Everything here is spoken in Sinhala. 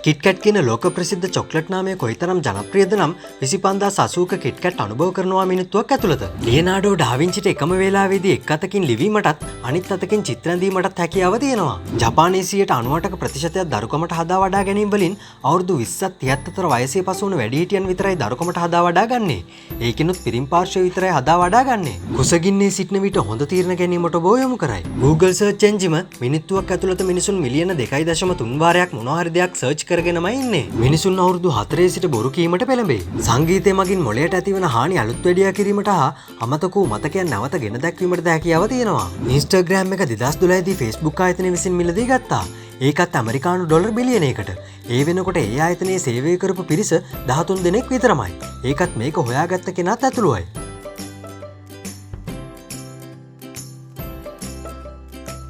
කිට්කැට් කියන ලෝක ප්‍රසිද්ධ චොක්ලට් නාමය කොයිතරම් ජනප්‍රියද නම් 25080ක කිට්කැට් අනුභව කරනවා මිනිත්තුවක් ඇතුළත. ලියනාඩෝ ඩාවින්චිට එකම වේලාවේදී එක් අතකින් ලිවීමටත් අනිත් අතකින් චිත්‍ර ඇඳීමටත් හැකියාව තියෙනවා. ජපානයේ 98%ක ප්‍රතිශතයක් දරුකමට හදා වඩා ගැනීම වලින් අවුරුදු 20ත් 30ත් අතර වයසේ පසු වුණු වැඩිහිටියන් විතරයි දරුකමට හදා වඩා ගන්නේ. ඒකිනුත් පිරිම් පාර්ශ්වය විතරයි හදා වඩා ගන්නේ. කුසගින්නේ සිටින විට හොඳ තීරණ ගැනීමට ඔබ යොමු කරයි. Google search engine මිනිත්තුවක් ඇතුළත මිනිසුන් මිලියන 2.3 වාරයක් මොනවා හරි දෙයක් සර්ච් කරගෙනමයි ඉන්නේ. මිනිසුන් අවුරුදු 4 සිට බොරු කීමට පෙළඹේ. සංගීතය මගින් මොළයට ඇතිවන හානි අලුත් වැඩියා කිරීමට හා අමතක වූ මතකයන් නැවත ගෙන දැක්වීමට හැකියාව තියෙනවා. Instagram එක 2012 දී Facebook ආයතනය විසින් මිලදී ගත්තා. ඒකත් ඇමරිකානු ඩොලර් බිලියනයකට. ඒ වෙනකොට ඒ ආයතනයේ සේවය කරපු පිරිස 13 දෙනෙක් විතරමයි. ඒකත් මේක හොයාගත්ත කෙනාත් ඇතුළුවයි.